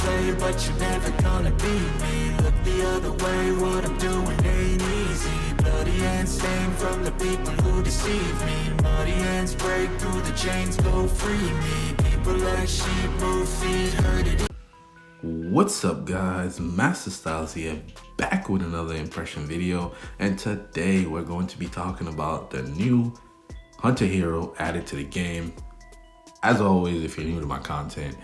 play, but you're never gonna beat me. Look the other way, what I'm doing ain't easy. Bloody hands stained from the people who deceive me. Muddy hands break through the chains, go free me. People like sheep move feet, heard it. What's up guys, Masta Styles here, back with another impression video, and today we're going to be talking about the new Hunter hero added to the game. As always, if you're new to my content,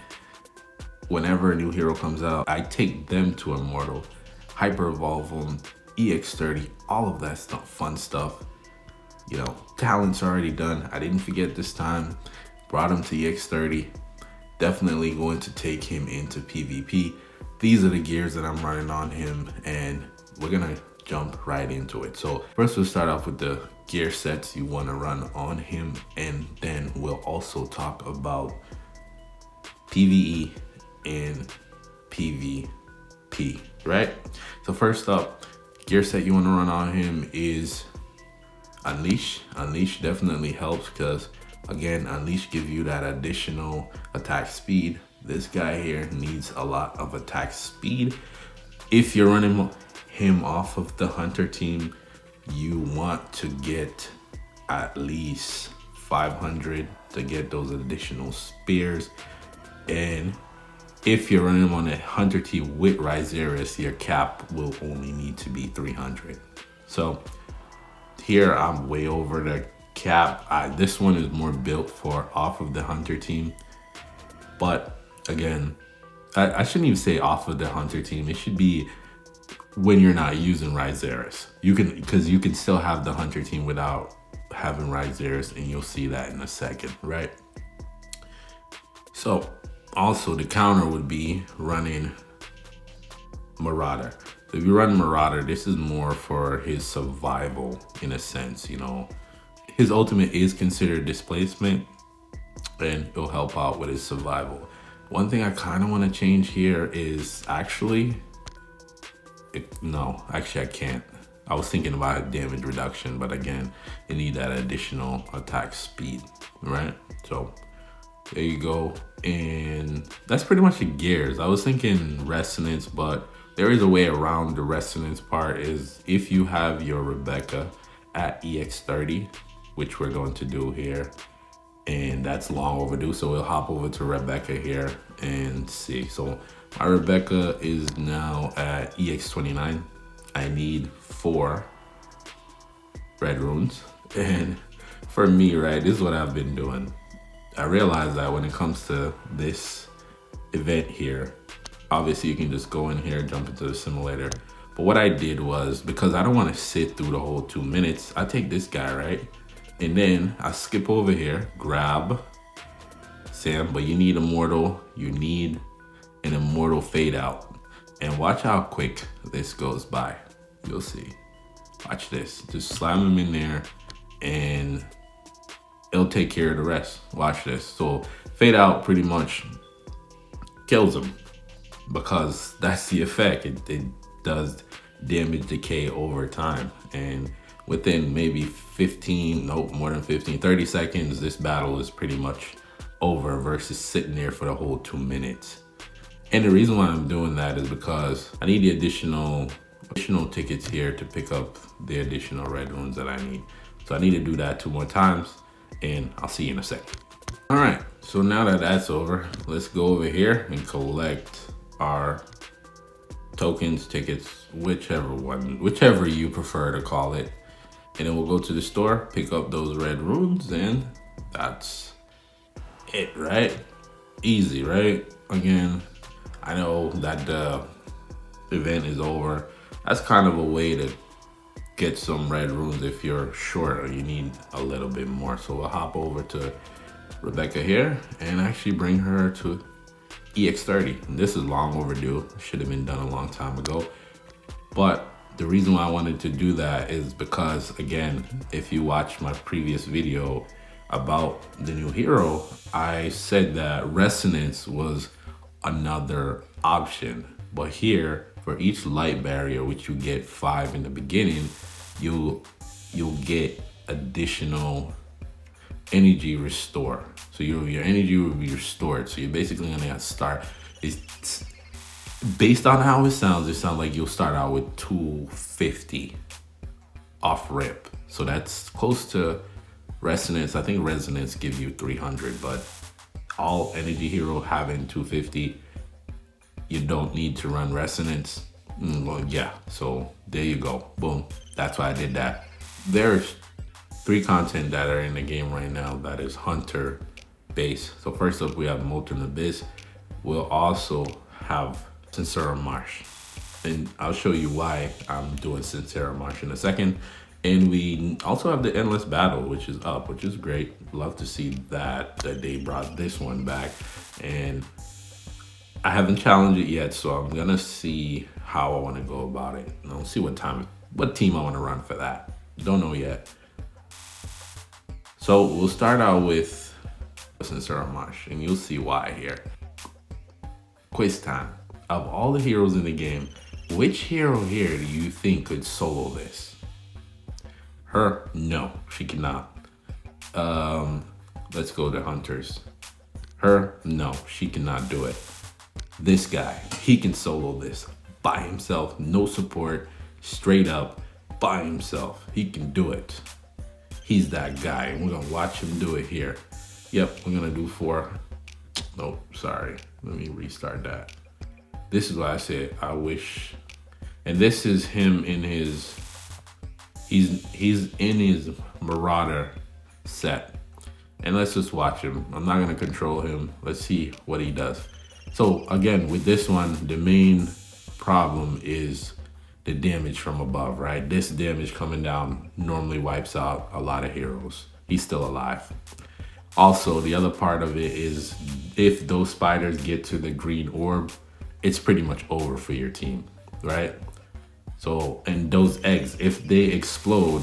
whenever a new hero comes out, I take them to Immortal, Hyperevolve them, EX30, all of that stuff, fun stuff. You know, talent's already done. I didn't forget this time, brought him to EX30. Definitely going to take him into PvP. These are the gears that I'm running on him, and we're gonna jump right into it. So first we'll start off with the gear sets you want to run on him, and then we'll also talk about PvE and PvP, right? So first up, gear set you want to run on him is Unleash. Unleash definitely helps because, again, Unleash gives you that additional attack speed. This guy here needs a lot of attack speed. If you're running him off of the Hunter team, you want to get at least 500 to get those additional spears. And if you're running him on a Hunter team with Vazaris, your cap will only need to be 300. So here I'm way over the cap. This one is more built for off of the Hunter team, but again, I shouldn't even say off of the Hunter team. It should be when you're not using Vazaris. You can, because you can still have the Hunter team without having Vazaris, and you'll see that in a second, right? So also the counter would be running Marauder. So if you run Marauder, this is more for his survival in a sense. You know, his ultimate is considered displacement, and it'll help out with his survival. One thing I kind of want to change here is actually, no, I can't. I was thinking about damage reduction, but again, you need that additional attack speed, right? So there you go. And that's pretty much the gears. I was thinking resonance, but there is a way around the resonance part. Is if you have your Rebecca at EX30, which we're going to do here, and that's long overdue, so we'll hop over to Rebecca here and see. So my Rebecca is now at EX29. I need 4 red runes, and for me, right, this is what I've been doing. I realized that when it comes to this event here, obviously you can just go in here, jump into the simulator. But what I did was, because I don't want to sit through the whole 2 minutes, I take this guy, right? And then I skip over here, grab Sam, but you need Immortal, you need an Immortal fade out. And watch how quick this goes by. You'll see. Watch this. Just slam him in there and it'll take care of the rest. Watch this. So fade out pretty much kills him, because that's the effect. It does damage decay over time, and within maybe 15, nope, more than 15, 30 seconds, this battle is pretty much over versus sitting there for the whole 2 minutes. And the reason why I'm doing that is because I need the additional tickets here to pick up the additional red runes that I need. So I need to do that 2 more times, and I'll see you in a second. All right, so now that that's over, let's go over here and collect our tokens, tickets, whichever you prefer to call it. And then we'll go to the store, pick up those red runes, and that's it, right? Easy, right? Again, I know that the event is over. That's kind of a way to get some red runes if you're short or you need a little bit more. So we'll hop over to Rebecca here and actually bring her to EX30. And this is long overdue. Should have been done a long time ago. But the reason why I wanted to do that is because, again, if you watch my previous video about the new hero, I said that resonance was another option. But here, for each light barrier, which you get 5 in the beginning, you'll get additional energy restore. So your energy will be restored. So you're basically gonna start. It's Based on how it sounds like you'll start out with 250 off rip. So that's close to resonance. I think resonance gives you 300, but all energy hero having 250, you don't need to run resonance. Well, yeah, so there you go. Boom. That's why I did that. There's 3 content that are in the game right now that is Hunter based. So first up, we have Molten Abyss. We'll also have Cinsaro Marsh. And I'll show you why I'm doing Cinsaro Marsh in a second. And we also have the Endless Battle, which is up, which is great. Love to see that they brought this one back. And I haven't challenged it yet, so I'm gonna see how I want to go about it. And I'll see what team I want to run for that. Don't know yet. So we'll start out with Cinsaro Marsh, and you'll see why here. Quiz time. Of all the heroes in the game, which hero here do you think could solo this? Her? No, she cannot. Let's go to Hunters. Her? No, she cannot do it. This guy, he can solo this by himself, no support, straight up by himself. He can do it. He's that guy, and we're gonna watch him do it here. Yep, we're gonna do 4. Nope, sorry. Let me restart that. This is why I said I wish. And this is him in his, he's in his Marauder set. And let's just watch him. I'm not gonna control him. Let's see what he does. So again, with this one, the main problem is the damage from above, right? This damage coming down normally wipes out a lot of heroes. He's still alive. Also, the other part of it is if those spiders get to the green orb, it's pretty much over for your team, right? So, and those eggs, if they explode,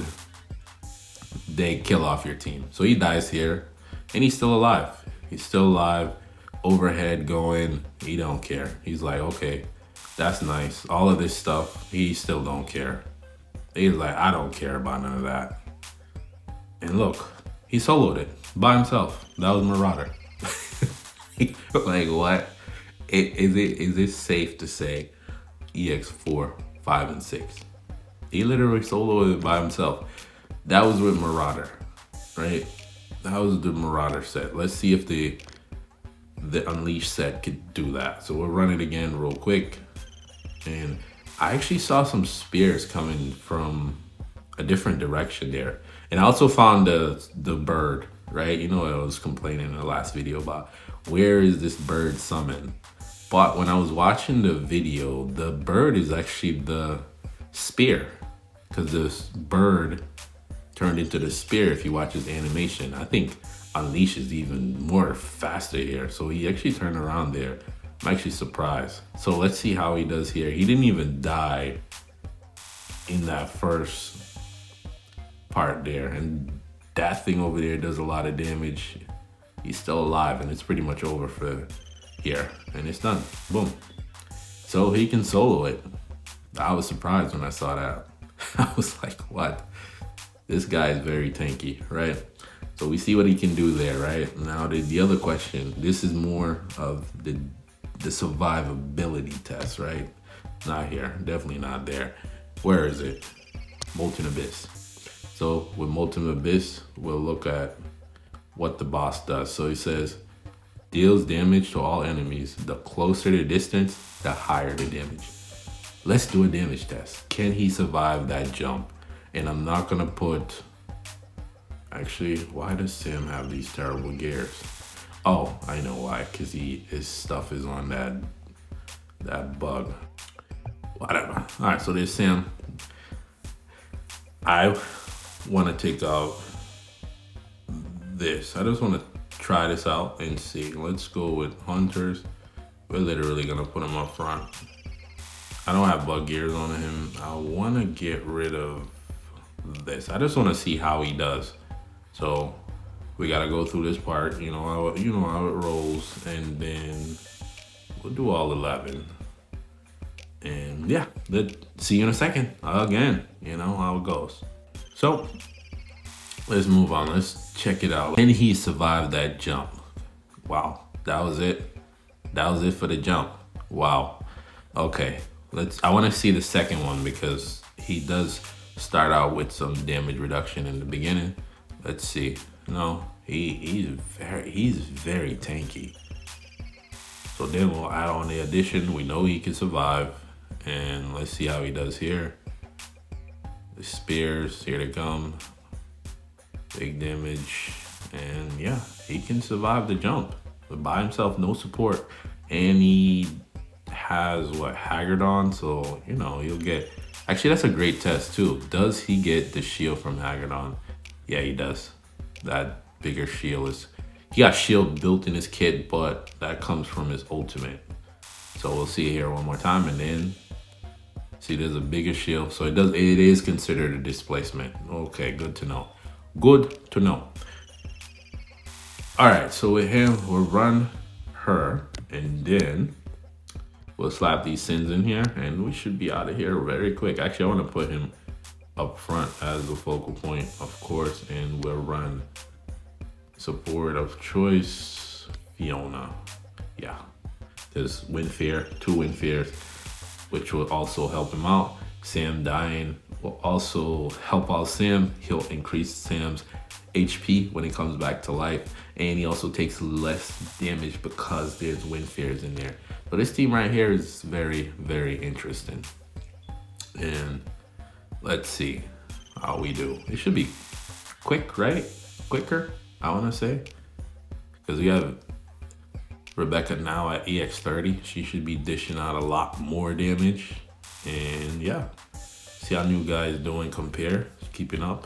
they kill off your team. So he dies here, and he's still alive. He's still alive, overhead going, he don't care. He's like, okay, that's nice. All of this stuff, he still don't care. He's like, I don't care about none of that. And look, he soloed it by himself. That was Marauder. Like what? Is it safe to say EX4, 5, and 6? He literally soloed it by himself. That was with Marauder, right? That was the Marauder set. Let's see if the Unleashed set could do that. So we'll run it again real quick. And I actually saw some spears coming from a different direction there. And I also found the bird, right? You know, I was complaining in the last video about where is this bird summon? But when I was watching the video, the bird is actually the spear, because this bird turned into the spear if you watch his animation. I think Unleash is even more faster here. So he actually turned around there. I'm actually surprised. So let's see how he does here. He didn't even die in that first part there. And that thing over there does a lot of damage. He's still alive, and it's pretty much over for here. And it's done. Boom. So he can solo it. I was surprised when I saw that. I was like, what? This guy is very tanky, right? So we see what he can do there, right? Now the other question, this is more of the survivability test, right? Not here, definitely not there. Where is it? Molten Abyss. So with Molten Abyss, we'll look at what the boss does. So he says, deals damage to all enemies. The closer the distance, the higher the damage. Let's do a damage test. Can he survive that jump? And I'm not gonna put, actually, why does Sam have these terrible gears? Oh, I know why, because his stuff is on that bug. Whatever. All right, so there's Sam. I want to take out this. I just want to try this out and see. Let's go with Hunters. We're literally gonna put him up front. I don't have bug gears on him. I want to get rid of this. I just want to see how he does. So we got to go through this part. You know how it rolls, and then we'll do all 11. And yeah, let's see you in a second. Again, you know how it goes. So let's move on. Let's check it out. And he survived that jump. Wow, that was it. That was it for the jump. Wow. Okay, I want to see the second one because he does start out with some damage reduction in the beginning. Let's see. No, he's very tanky. So then we'll add on the addition. We know he can survive, and let's see how he does here. The spears, here they come. Big damage, and yeah, he can survive the jump. But by himself, no support, and he has what, Haggard on, so you know he'll get. Actually, that's a great test too. Does he get the shield from Haggard on? Yeah, he does. That bigger shield is. He got shield built in his kit, but that comes from his ultimate. So we'll see here one more time, and then see there's a bigger shield. So it is considered a displacement. Okay, good to know. Good to know. All right, so with him, we'll run her, and then we'll slap these sins in here, and we should be out of here very quick. Actually, I want to put him up front as the focal point, of course, and we'll run support of choice, Fiona. Yeah, there's Wind Fear, 2 Wind Fears, which will also help him out. Sam dying will also help out Sam. He'll increase Sam's HP when he comes back to life, and he also takes less damage because there's Wind Fears in there. So this team right here is very, very interesting. And let's see how we do. It should be quick, right? Quicker, I want to say, because we have Rebecca now at EX30. She should be dishing out a lot more damage. And yeah, see how new guy is doing compare. Keeping up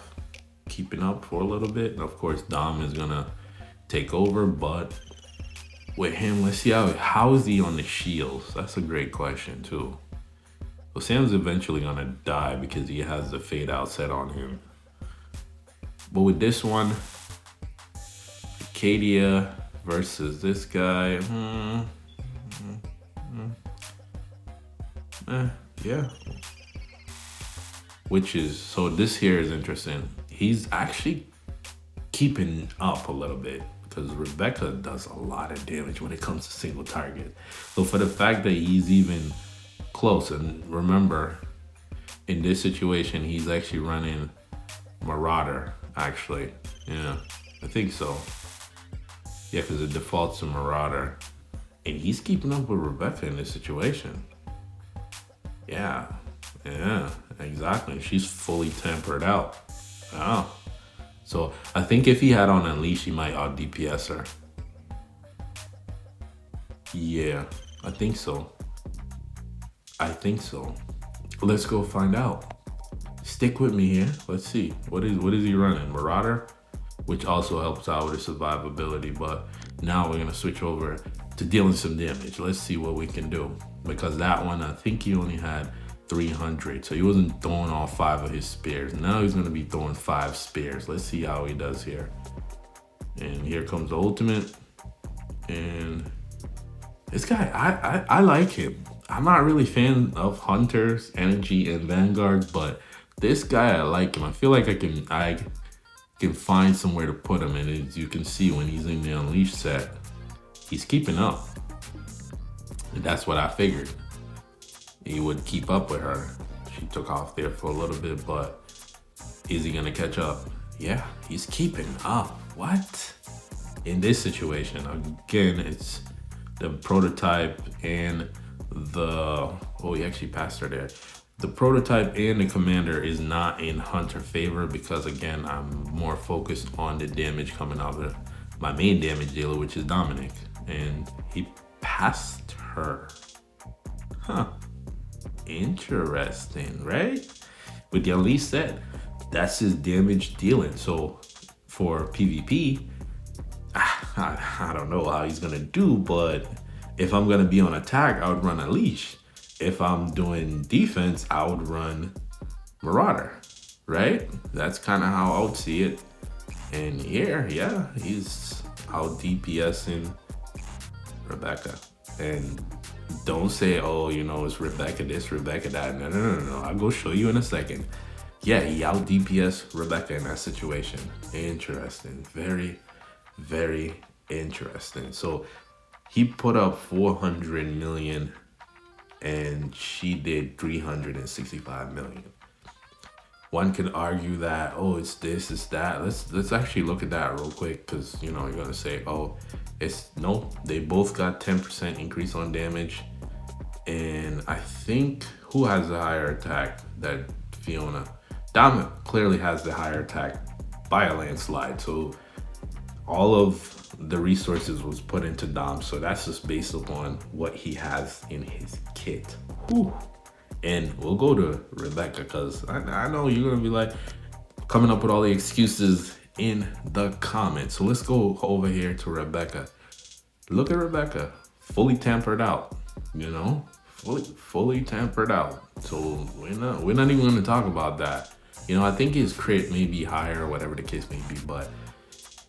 for a little bit. And of course, Dom is gonna take over, but with him, let's see how is he on the shields? That's a great question too. Well, Sam's eventually gonna die because he has the fade out set on him. But with this one, Acadia versus this guy, yeah. Which is, so this here is interesting. He's actually keeping up a little bit because Rebecca does a lot of damage when it comes to single target. So for the fact that he's even close, and remember, in this situation, he's actually running Marauder, actually. Yeah, I think so. Yeah, because it defaults to Marauder. And he's keeping up with Rebecca in this situation. Yeah, exactly. She's fully tempered out. Oh. So I think if he had on Unleash, he might out DPS her. Yeah, I think so. Let's go find out. Stick with me here. Let's see. What is he running? Marauder, which also helps out with his survivability. But now we're gonna switch over to dealing some damage. Let's see what we can do. Because that one, I think he only had 300. So he wasn't throwing all 5 of his spears. Now he's gonna be throwing 5 spears. Let's see how he does here. And here comes the ultimate. And this guy, I like him. I'm not really a fan of Hunters, Energy, and Vanguard, but this guy, I like him. I feel like I can find somewhere to put him. And as you can see, when he's in the Unleash set, he's keeping up. And that's what I figured. He would keep up with her. She took off there for a little bit, but is he gonna catch up? Yeah, he's keeping up. What? In this situation, again, it's the prototype and the, oh, he actually passed her there. The prototype and the commander is not in Hunter favor because, again, I'm more focused on the damage coming out of my main damage dealer, which is Dominic. And he passed her. Huh. Interesting, right? With the Unleash set, that's his damage dealing. So for PvP, I don't know how he's gonna do, but if I'm gonna be on attack, I would run Unleash. If I'm doing defense, I would run Marauder, right? That's kind of how I would see it. And here, yeah, he's out DPSing Rebecca. And don't say, oh, you know, it's Rebecca this, Rebecca that. No. I'll go show you in a second. Yeah, he out DPS Rebecca in that situation. Interesting. Very, very interesting. So he put up 400 million and she did 365 million. One could argue that, oh, it's this, it's that. Let's actually look at that real quick, because you know you're gonna say, oh, it's no. They both got 10% increase on damage, and I think who has the higher attack? That Fiona. Dom clearly has the higher attack by a landslide. So all of the resources was put into Dom. So that's just based upon what he has in his kit. Whew. And we'll go to Rebecca, because I know you're gonna be like coming up with all the excuses in the comments. So let's go over here to Rebecca. Look at Rebecca, fully tampered out, you know, fully tampered out. So we're not even gonna talk about that. You know, I think his crit may be higher or whatever the case may be, but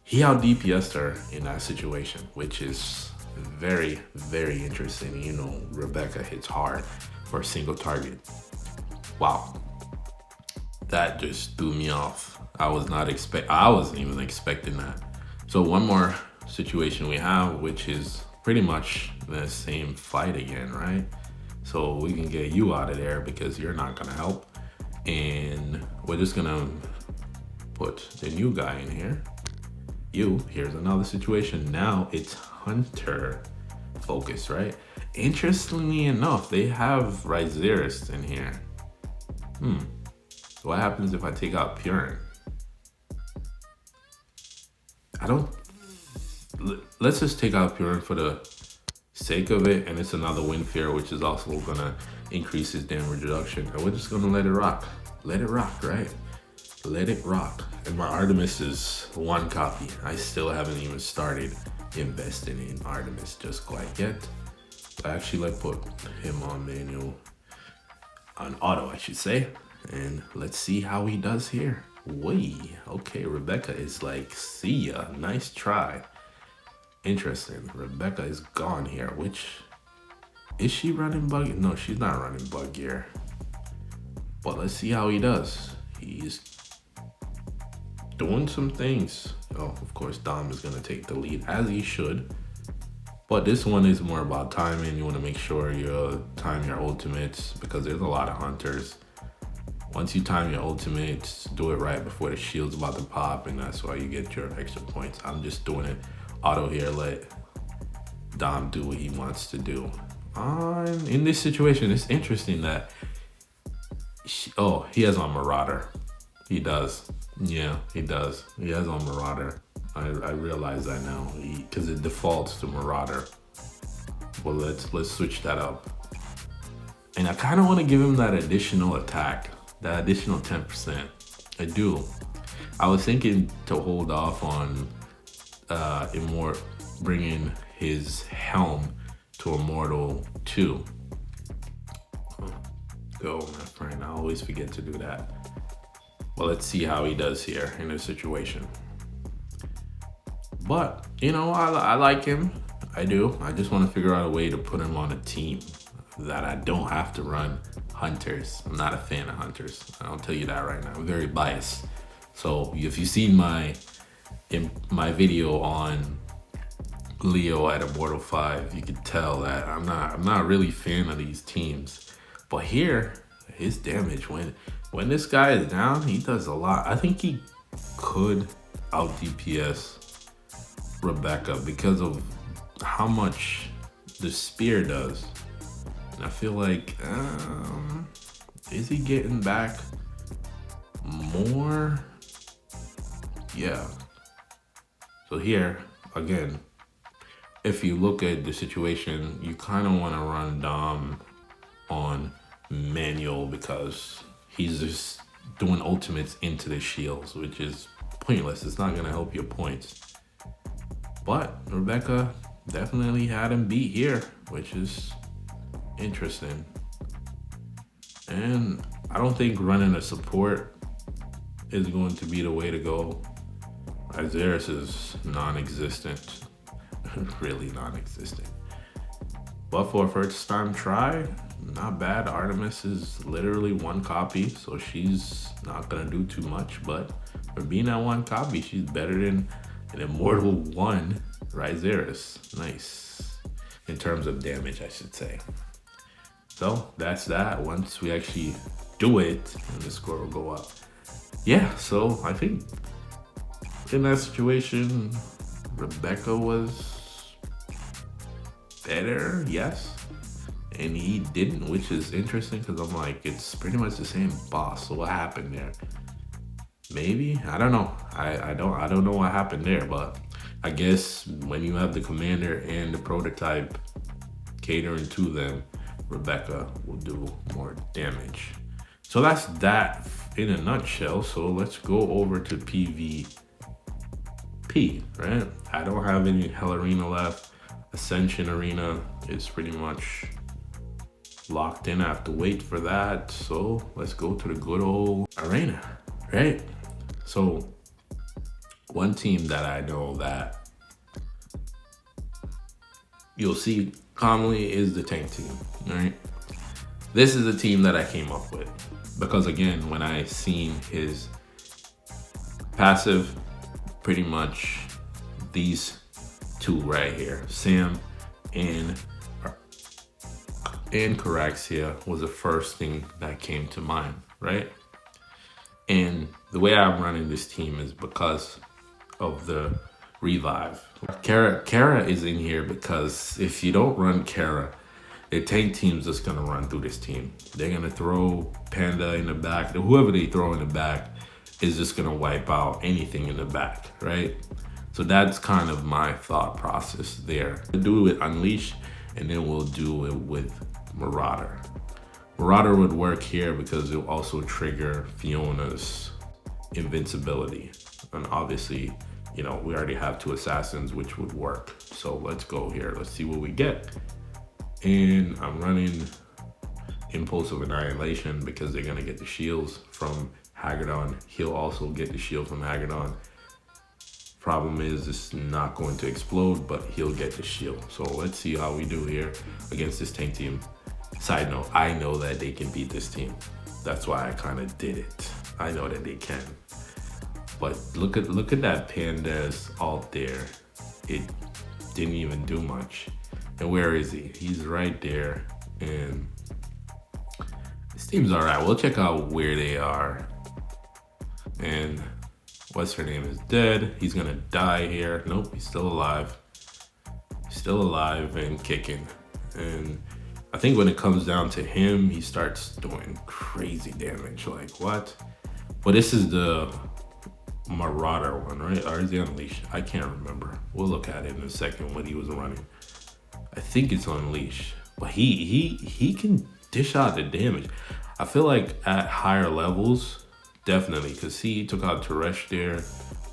he out DPS'd her in that situation, which is very, very interesting. You know, Rebecca hits hard for a single target. Wow. That just threw me off. I wasn't even expecting that. So one more situation we have, which is pretty much the same fight again, right? So we can get you out of there because you're not gonna help. And we're just gonna put the new guy in here. Here's another situation. Now it's Hunter focus, right? Interestingly enough, they have Vazaris in here. What happens if I take out Purin? Let's just take out Purin for the sake of it, and it's another Wind Fear, which is also gonna increase his damage reduction, and we're just gonna let it rock. Let it rock, right? Let it rock. And my Artemis is 1 copy. I still haven't even started investing in Artemis just quite yet. Actually, let's put him on manual, on auto, I should say, and let's see how he does here. Okay, Rebecca is like, see ya, nice try. Interesting, Rebecca is gone here, which, is she running bug? No, she's not running bug gear. But let's see how he does. He's doing some things. Oh, of course, Dom is gonna take the lead, as he should. But this one is more about timing. You wanna make sure you time your ultimates, because there's a lot of hunters. Once you time your ultimates, do it right before the shield's about to pop, and that's why you get your extra points. I'm just doing it auto here, let Dom do what he wants to do. In this situation, it's interesting that he has on Marauder. He does. Yeah, he does. He has on Marauder. I realize that now, because it defaults to Marauder. Well, let's switch that up. And I kind of want to give him that additional attack, that additional 10%. I do. I was thinking to hold off on Immortal, bringing his helm to Immortal 2. Go, my friend. I always forget to do that. Well, let's see how he does here in this situation. But, you know, I like him. I do. I just want to figure out a way to put him on a team that I don't have to run hunters. I'm not a fan of hunters. I'll tell you that right now. I'm very biased. So if you've seen my video on Leo at Immortal 5, you can tell that I'm not really a fan of these teams. But here, his damage, when this guy is down, he does a lot. I think he could out DPS Rebecca because of how much the spear does. And I feel like, is he getting back more? Yeah. So here, again, if you look at the situation, you kind of want to run Dom on manual because he's just doing ultimates into the shields, which is pointless. It's not going to help your points. But Rebecca definitely had him beat here, which is interesting. And I don't think running a support is going to be the way to go. Vazaris is non-existent, really non-existent. But for a first time try, not bad. Artemis is literally 1 copy, so she's not gonna do too much, but for being at 1 copy, she's better than an Immortal 1 Vazaris. Nice. In terms of damage, I should say. So that's that. Once we actually do it, and the score will go up. Yeah, so I think in that situation, Rebecca was better, yes. And he didn't, which is interesting because I'm like, it's pretty much the same boss. So what happened there? Maybe, I don't know. I don't know what happened there, but I guess when you have the commander and the prototype catering to them, Rebecca will do more damage. So that's that in a nutshell. So let's go over to PvP, right? I don't have any Hell Arena left. Ascension Arena is pretty much locked in. I have to wait for that. So let's go to the good old arena, right? So one team that I know that you'll see commonly is the tank team, right? This is the team that I came up with because again, when I seen his passive, pretty much these two right here, Sam and Caraxia was the first thing that came to mind, right? And the way I'm running this team is because of the revive. Kara is in here because if you don't run Kara, the tank team's just gonna run through this team. They're gonna throw Panda in the back. Whoever they throw in the back is just gonna wipe out anything in the back, right? So that's kind of my thought process there. We'll do it with Unleash, and then we'll do it with Marauder. Marauder would work here because it will also trigger Fiona's invincibility. And obviously, you know, we already have 2 assassins, which would work. So let's go here. Let's see what we get. And I'm running Impulse of Annihilation because they're gonna get the shields from Haggadon. He'll also get the shield from Haggadon. Problem is, it's not going to explode, but he'll get the shield. So let's see how we do here against this tank team. Side note, I know that they can beat this team. That's why I kind of did it. I know that they can. But look at that Panda's ult there. It didn't even do much. And where is he? He's right there. And this team's all right. We'll check out where they are. And what's her name is dead. He's gonna die here. Nope, he's still alive. Still alive and kicking. And I think when it comes down to him, he starts doing crazy damage. Like what? But this is the Marauder one, right? Or is it Unleash? I can't remember. We'll look at it in a second when he was running. I think it's Unleash. But he can dish out the damage. I feel like at higher levels, definitely, because he took out Teresh there.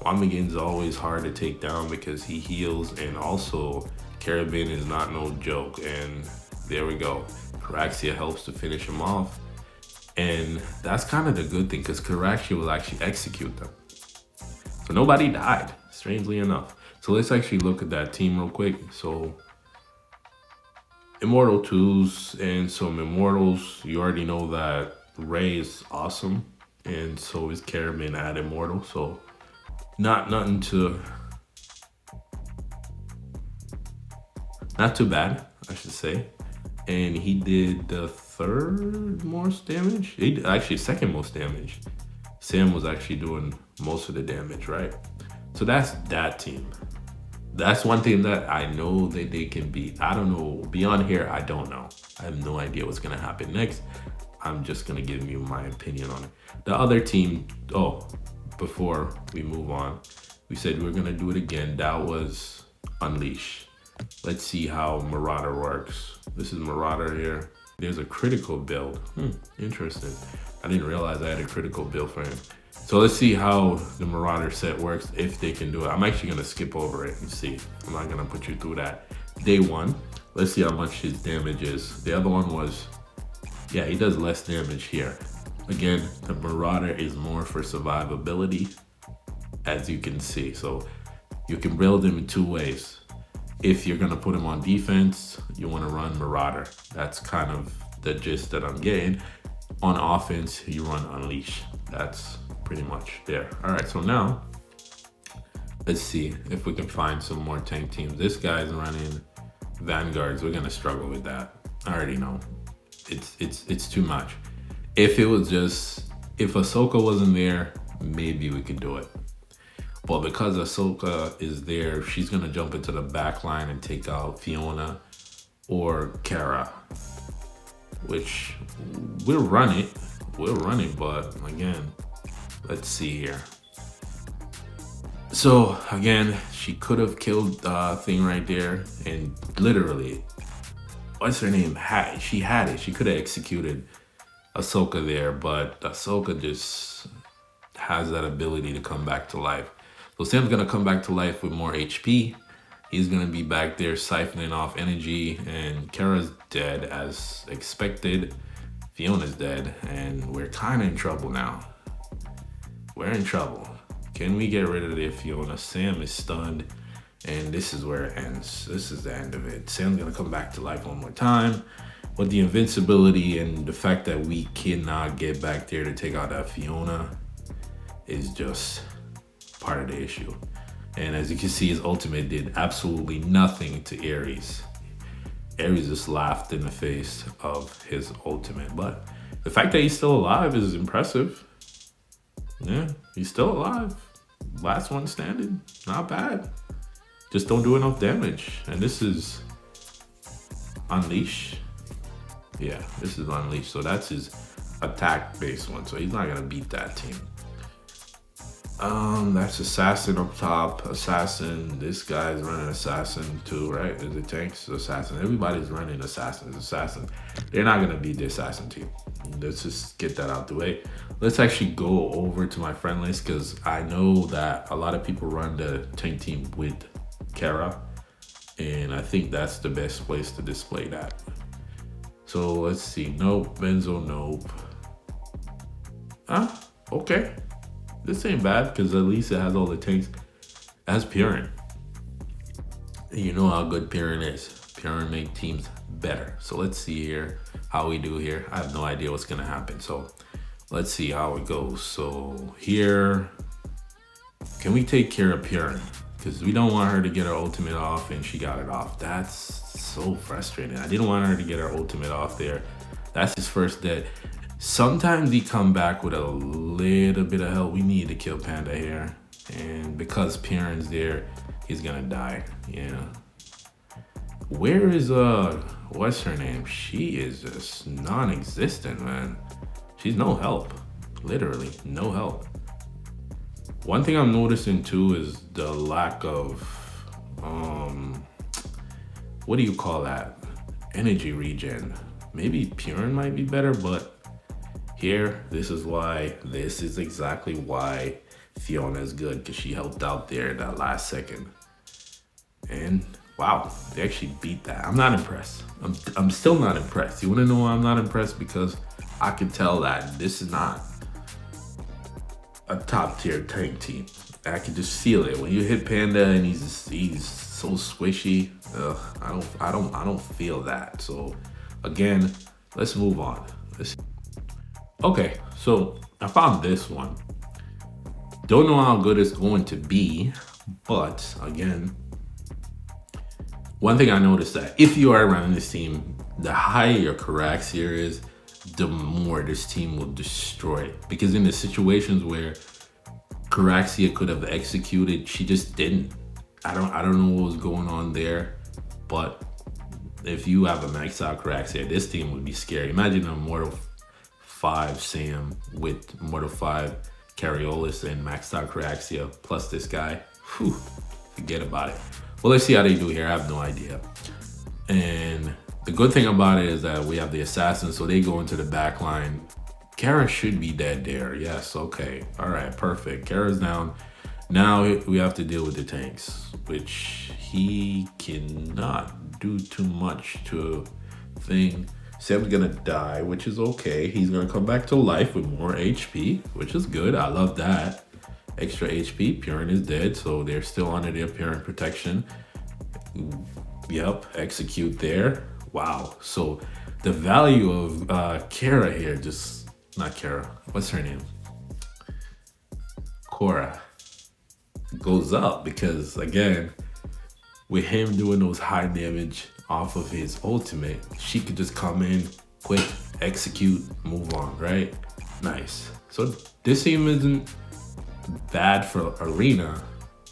Wamigin's always hard to take down because he heals, and also Carabin is not no joke. And there we go. Caraxia helps to finish him off. And that's kind of the good thing because Caraxia will actually execute them. So nobody died, strangely enough. So let's actually look at that team real quick. So Immortal 2s and some Immortals. You already know that Ray is awesome. And so is Carabin at Immortal. So not too bad, I should say. And he did the 3rd most damage. He did actually 2nd most damage. Sam was actually doing most of the damage, right? So that's that team. That's one thing that I know that they can beat. I don't know, beyond here, I don't know. I have no idea what's gonna happen next. I'm just gonna give you my opinion on it. The other team, before we move on, we said we were gonna do it again. That was Unleash. Let's see how Marauder works. This is Marauder here. There's a critical build. Interesting. I didn't realize I had a critical build for him. So let's see how the Marauder set works, if they can do it. I'm actually gonna skip over it and see. I'm not gonna put you through that. Day 1, let's see how much his damage is. The other one was, yeah, he does less damage here. Again, the Marauder is more for survivability, as you can see. So you can build him in 2 ways. If you're gonna put him on defense, you wanna run Marauder. That's kind of the gist that I'm getting. On offense, you run Unleash. That's pretty much there. All right, so now, let's see if we can find some more tank teams. This guy's running Vanguards. We're gonna struggle with that. I already know. it's too much. If Ahsoka wasn't there, maybe we could do it. But because Ahsoka is there, she's gonna jump into the back line and take out Fiona or Cara, which we'll run it, but again, let's see here. So again, she could have killed the thing right there, and literally, what's her name? She had it. She could have executed Ahsoka there, but Ahsoka just has that ability to come back to life. So Sam's gonna come back to life with more HP. He's gonna be back there siphoning off energy, and Kara's dead as expected. Fiona's dead, and we're kind of in trouble now. We're in trouble. Can we get rid of the Fiona? Sam is stunned, and this is where it ends. This is the end of it. Sam's gonna come back to life one more time. With the invincibility and the fact that we cannot get back there to take out that Fiona is just part of the issue. And as you can see, his ultimate did absolutely nothing to Ares. Ares just laughed in the face of his ultimate. But the fact that he's still alive is impressive. Yeah, he's still alive. Last one standing, not bad. Just don't do enough damage. And this is Unleash. Yeah, this is Unleash. So that's his attack-based one. So he's not gonna beat that team. That's Assassin up top. Assassin. This guy's running Assassin too, right? Is it tanks? Assassin. Everybody's running Assassins. Assassin. They're not gonna beat the Assassin team. Let's just get that out the way. Let's actually go over to my friend list, because I know that a lot of people run the tank team with Kara, and I think that's the best place to display that. So let's see. Nope. Benzo. Nope. Okay. This ain't bad, because at least it has all the tanks. It has Purin. And you know how good Purin is. Purin make teams better. So let's see here how we do here. I have no idea what's gonna happen. So let's see how it goes. So here, can we take care of Purin? Because we don't want her to get her ultimate off, and she got it off. That's so frustrating. I didn't want her to get her ultimate off there. That's his first death. Sometimes he come back with a little bit of help. We need to kill Panda here. And because Purin's there, he's gonna die. Yeah. Where is, what's her name? She is just non-existent, man. She's no help. Literally, no help. One thing I'm noticing too is the lack of, what do you call that? Energy regen. Maybe Purin might be better, but here, this is exactly why Fiona is good, because she helped out there in that last second. And wow, they actually beat that. I'm not impressed. I'm still not impressed. You wanna know why I'm not impressed? Because I can tell that this is not a top tier tank team. I can just feel it. When you hit Panda and he's so squishy, I don't feel that. So again, let's move on. Okay, so I found this one. Don't know how good it's going to be, but again, one thing I noticed that if you are running this team, the higher your Caraxia is, the more this team will destroy it. Because in the situations where Caraxia could have executed, she just didn't. I don't know what was going on there, but if you have a maxed out Caraxia, this team would be scary. Imagine a Immortal 5 Sam with Immortal 5 Cariolis and maxed out Caraxia plus this guy. Whew, forget about it. Well, let's see how they do here. I have no idea. And the good thing about it is that we have the assassins, so they go into the back line. Kara should be dead there. Yes, okay. All right, perfect. Kara's down. Now we have to deal with the tanks, which he cannot do too much to a thing. Sam's gonna die, which is okay. He's gonna come back to life with more HP, which is good. I love that. Extra HP. Purin is dead, so they're still under their Purin protection. Yep, execute there. Wow. So the value of Kara here, just not Kara. What's her name? Cora goes up, because again, with him doing those high damage off of his ultimate, she could just come in, quick, execute, move on, right? Nice. So this team isn't bad for arena.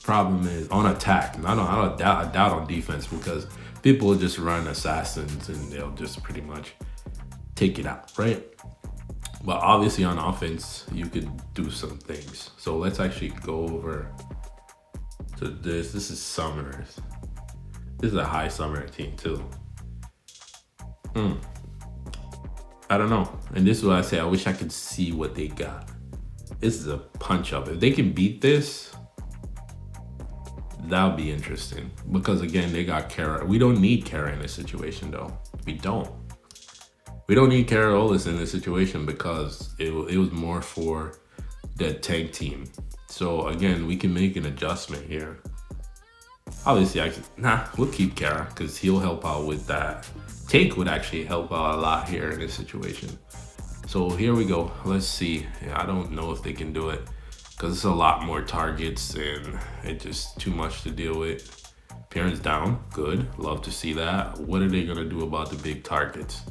Problem is on attack. I don't doubt on defense because people will just run assassins and they'll just pretty much take it out, right? But obviously on offense, you could do some things. So let's actually go over to this. This is Summoners. This is a high Summoner team too. I don't know. And this is what I say. I wish I could see what they got. This is a punch up. If they can beat this, that'll be interesting. Because again, they got Kara. We don't need Kara in this situation though. We don't. We don't need Carolus in this situation because it was more for the tank team. So again, we can make an adjustment here. Obviously, we'll keep Kara because he'll help out with that. Tank would actually help out a lot here in this situation. So here we go. Let's see. Yeah, I don't know if they can do it because it's a lot more targets and it's just too much to deal with. Parents down. Good. Love to see that. What are they going to do about the big targets?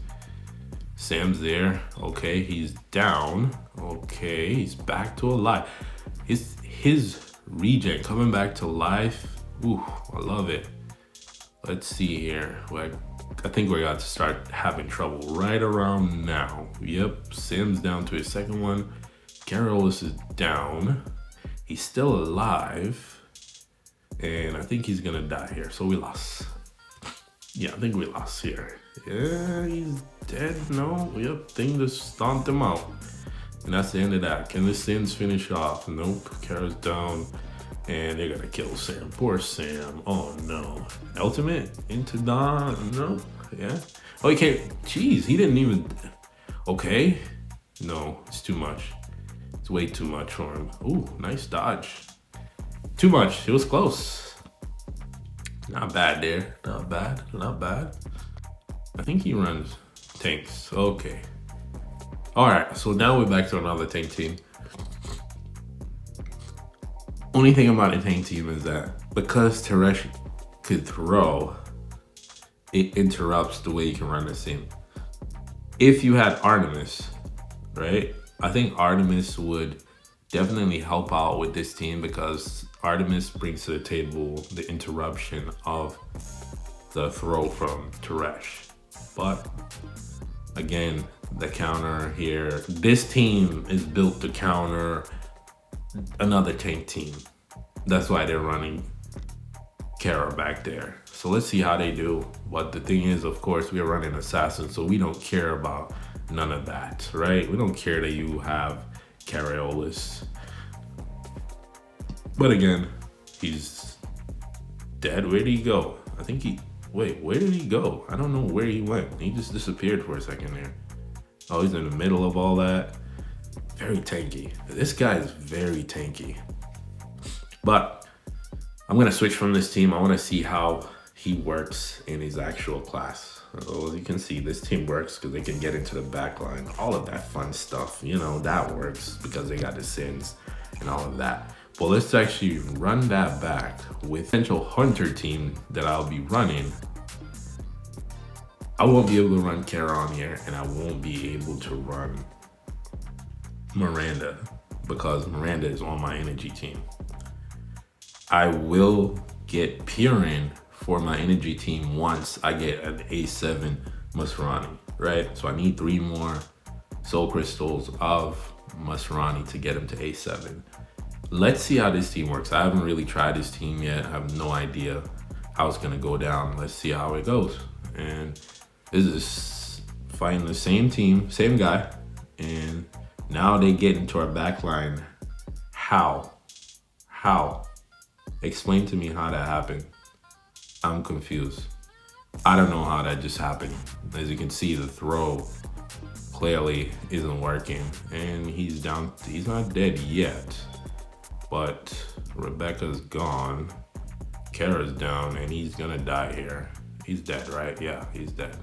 Sam's there. Okay, he's down. Okay, he's back to alive. His regen coming back to life. Ooh, I love it. Let's see here. I think we're about to start having trouble right around now. Yep, Sam's down to his second one. Carolus is down. He's still alive. And I think he's gonna die here. So we lost. Yeah, I think we lost here. Yeah, he's dead. No, yep, thing just stomped him out. And that's the end of that. Can the Sins finish off? Nope, Kara's down. And they're gonna kill Sam. Poor Sam. Oh no. Ultimate into Dawn. Nope. Yeah. Oh, he can't. Jeez, he didn't even. Okay. No, it's too much. It's way too much for him. Ooh, nice dodge. Too much. It was close. Not bad there. Not bad. Not bad. I think he runs tanks. Okay. All right. So now we're back to another tank team. Only thing about a tank team is that because Teresh could throw, it interrupts the way you can run this team. If you had Artemis, right? I think Artemis would definitely help out with this team because Artemis brings to the table the interruption of the throw from Teresh. But again, the counter here, this team is built to counter another tank team. That's why they're running Kara back there. So let's see how they do. But the thing is, of course, we're running Assassin, so we don't care about none of that, right? We don't care that you have Carolus. But again, he's dead. Where did he go? I think wait, where did he go? I don't know where he went. He just disappeared for a second there. Oh, he's in the middle of all that. Very tanky. This guy is very tanky. But I'm gonna switch from this team. I wanna see how he works in his actual class. So as you can see, this team works because they can get into the back line. All of that fun stuff, you know, that works because they got the Sins and all of that. But let's actually run that back with potential Hunter team that I'll be running. I won't be able to run Kara on here and I won't be able to run Miranda because Miranda is on my energy team. I will get Purin for my energy team once I get an A7 Masrani, right? So I need 3 more soul crystals of Masrani to get him to A7. Let's see how this team works. I haven't really tried this team yet. I have no idea how it's gonna go down. Let's see how it goes. And this is fighting the same team, same guy, and now they get into our back line. How? Explain to me how that happened. I'm confused. I don't know how that just happened. As you can see, the throw clearly isn't working and he's down. He's not dead yet, but Rebecca's gone. Kara's down and he's gonna die here. He's dead, right? Yeah, he's dead.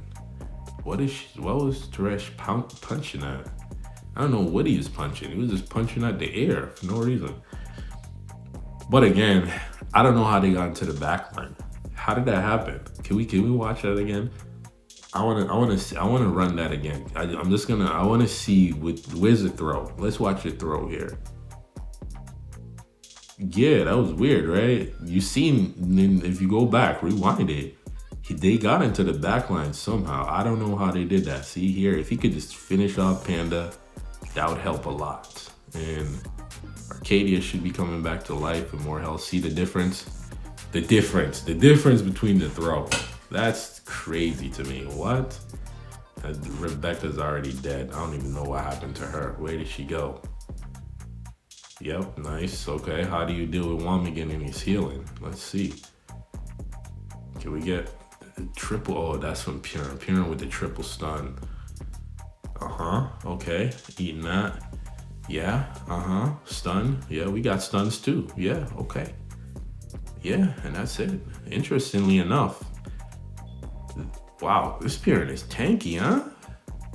What was Teresh punching at? I don't know what he was punching. He was just punching at the air for no reason. But again, I don't know how they got into the back line. How did that happen? Can we watch that again? I wanna run that again. I wanna see where's the throw. Let's watch it throw here. Yeah, that was weird, right? You seen, if you go back, rewind it. They got into the back line somehow. I don't know how they did that. See here, if he could just finish off Panda, that would help a lot. And Arcadia should be coming back to life with more health. See the difference? The difference between the throw. That's crazy to me. What? Rebecca's already dead. I don't even know what happened to her. Where did she go? Yep, nice. Okay, how do you deal with Wamigan and he's healing? Let's see. Can we get the triple? Oh, that's from Purin. Purin with the triple stun. Okay, eating that. Yeah, stun. Yeah, we got stuns too. Yeah, okay. Yeah, and that's it. Interestingly enough. Wow, this Purin is tanky, huh?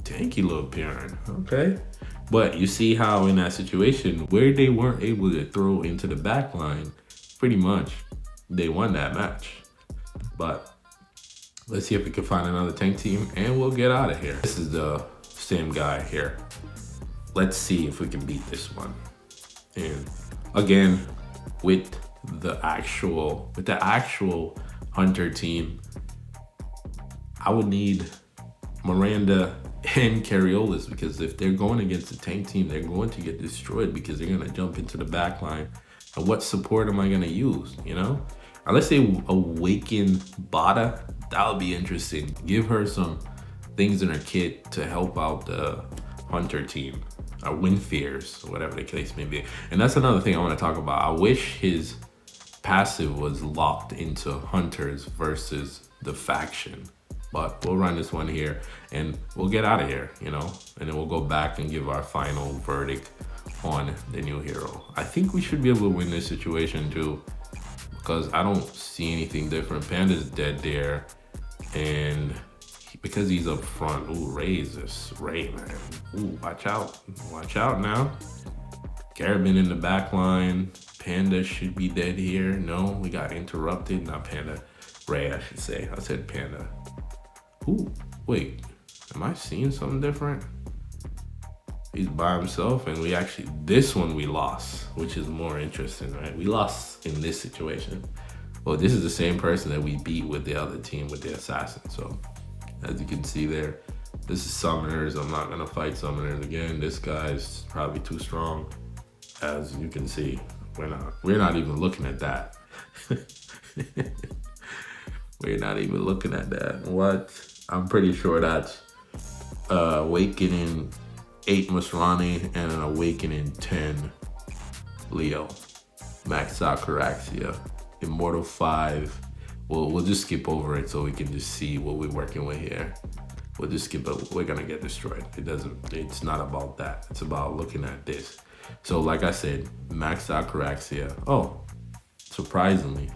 Tanky little Purin. Okay. But you see how in that situation where they weren't able to throw into the back line, pretty much they won that match. But let's see if we can find another tank team and we'll get out of here. This is the same guy here. Let's see if we can beat this one. And again, with the actual Hunter team, I would need Miranda and Carriolas, because if they're going against the tank team, they're going to get destroyed because they're going to jump into the back line. And what support am I going to use, you know? Unless they awaken Bada, that would be interesting. Give her some things in her kit to help out the Hunter team, or Wind Fears, or whatever the case may be. And that's another thing I want to talk about. I wish his passive was locked into Hunters versus the faction. But we'll run this one here and we'll get out of here, you know, and then we'll go back and give our final verdict on the new hero. I think we should be able to win this situation too, because I don't see anything different. Panda's dead there, and because he's up front. Ooh, Ray, man. Ooh, watch out now. Garabin in the back line. Panda should be dead here. No, we got interrupted. Not Panda. Ray, I should say. I said Panda. Ooh, wait, am I seeing something different? He's by himself, and this one we lost, which is more interesting, right? We lost in this situation. Well, this is the same person that we beat with the other team with the assassin. So as you can see there, this is summoners. I'm not gonna fight summoners again. This guy's probably too strong. As you can see, we're not even looking at that. We're not even looking at that. What? I'm pretty sure that's Awakening 8 Masrani and an Awakening 10 Leo. Max Zakaraxia. Immortal 5. We'll just skip over it so we can just see what we're working with here. We'll just skip it. We're gonna get destroyed. It's not about that. It's about looking at this. So like I said, Max Zakaraxia. Oh, surprisingly.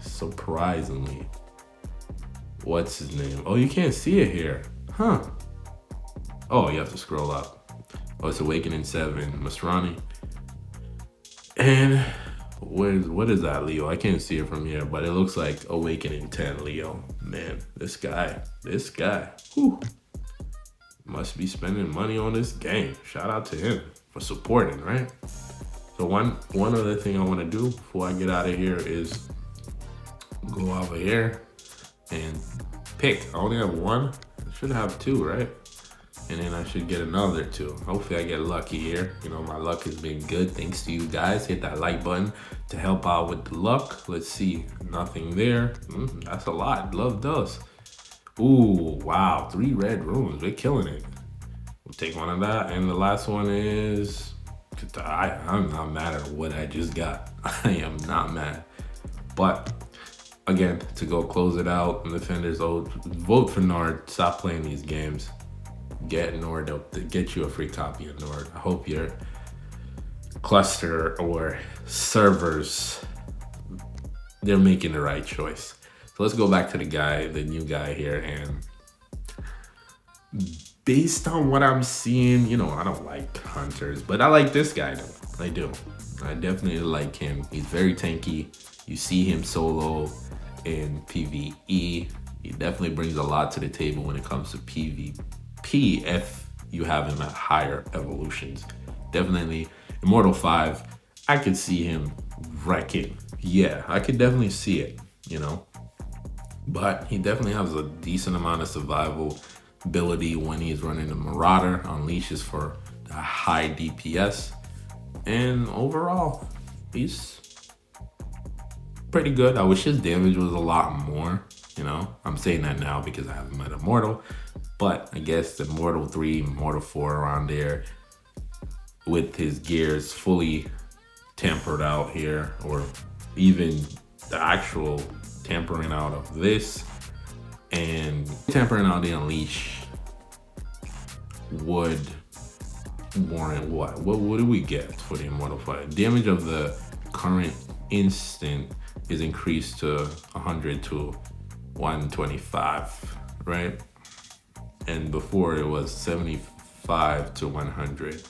What's his name? Oh, you can't see it here. Huh. Oh, you have to scroll up. Oh, it's Awakening 7, Masrani. And what is that, Leo? I can't see it from here, but it looks like Awakening 10, Leo. Man, this guy. Whew. Must be spending money on this game. Shout out to him for supporting, right? So one other thing I want to do before I get out of here is go over here and pick. I only have one. I should have two, right? And then I should get another two. Hopefully I get lucky here. You know, my luck has been good thanks to you guys. Hit that like button to help out with the luck. Let's see. Nothing there. That's a lot. Love does. Ooh, wow. 3 red runes. We're killing it. We'll take one of that. And the last one is... I'm not mad at what I just got. I am not mad. But... again, to go close it out, and defenders, vote for Nord. Stop playing these games. Get Nord up to get you a free copy of Nord. I hope your cluster or servers, they're making the right choice. So let's go back to the new guy here. And based on what I'm seeing, you know, I don't like hunters, but I like this guy though. I do. I definitely like him. He's very tanky. You see him solo in PvE, He definitely brings a lot to the table when it comes to PvP if you have him at higher evolutions. Definitely Immortal 5, I could see him wrecking. Yeah, I could definitely see it, you know. But he definitely has a decent amount of survival ability when he's running the Marauder, unleashes for the high DPS. And overall, he's pretty good. I wish his damage was a lot more, you know. I'm saying that now because I haven't met Immortal. But I guess the Immortal 3, Immortal 4 around there with his gears fully tampered out here, or even the actual tampering out of this and tampering out the unleash would warrant what? What do we get for the Immortal 5? Damage of the current instant is increased to 100 to 125, right? And before it was 75 to 100.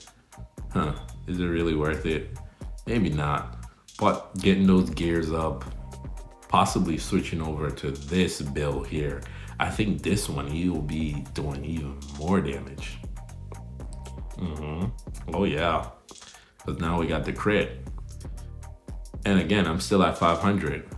Huh, is it really worth it? Maybe not, but getting those gears up, possibly switching over to this build here, I think this one he'll be doing even more damage. Oh yeah, because now we got the crit. And again, I'm still at 500.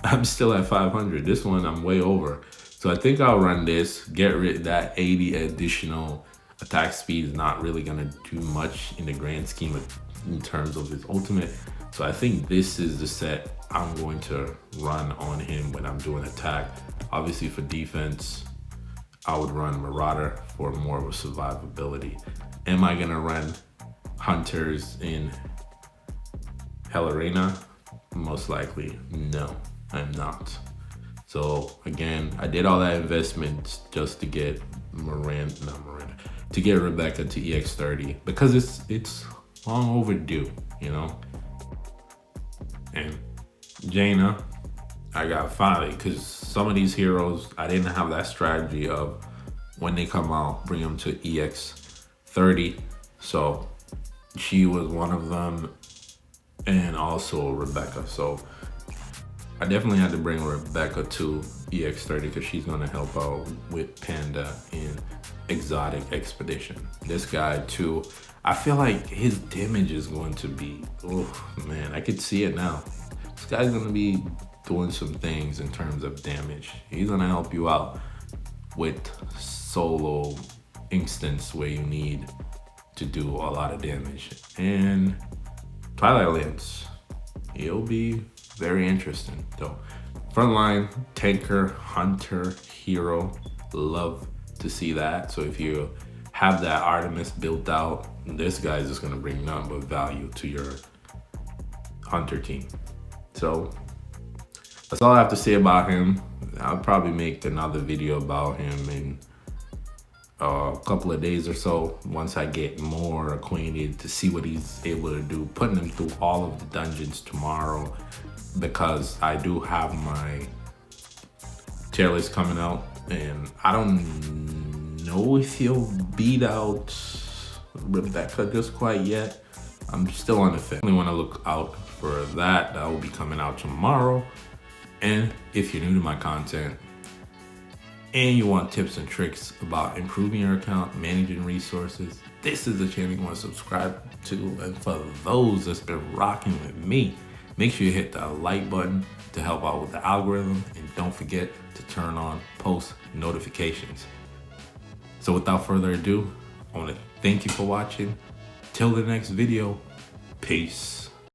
I'm still at 500. This one I'm way over. So I think I'll run this, get rid of that 80 additional attack speed is not really gonna do much in the grand scheme of, in terms of his ultimate. So I think this is the set I'm going to run on him when I'm doing attack. Obviously for defense, I would run Marauder for more of a survivability. Am I gonna run Hunters in Hell Arena? Most likely, no, I'm not. So again, I did all that investment just to get to get Rebecca to EX30 because it's long overdue, you know. And Jaina, I got finally, because some of these heroes, I didn't have that strategy of when they come out, bring them to EX30. So she was one of them, and also Rebecca. So I definitely had to bring Rebecca to EX30 because she's gonna help out with Panda in Exotic Expedition. This guy too, I feel like his damage is going to be, oh man, I could see it now. This guy's gonna be doing some things in terms of damage. He's gonna help you out with solo instance where you need to do a lot of damage. And Twilight Lance, he'll be very interesting though. Frontline, tanker, hunter, hero, love to see that. So if you have that Artemis built out, this guy is just gonna bring none but value to your hunter team. So that's all I have to say about him. I'll probably make another video about him in a couple of days or so once I get more acquainted to see what he's able to do, putting him through all of the dungeons tomorrow, because I do have my tier list coming out and I don't know if he'll beat out Rebecca just quite yet. I'm still on the fence. I want to look out for that. That will be coming out tomorrow. And if you're new to my content and you want tips and tricks about improving your account, managing resources, this is the channel you want to subscribe to. And for those that's been rocking with me, make sure you hit the like button to help out with the algorithm, and don't forget to turn on post notifications. So without further ado, I want to thank you for watching. Till the next video, peace.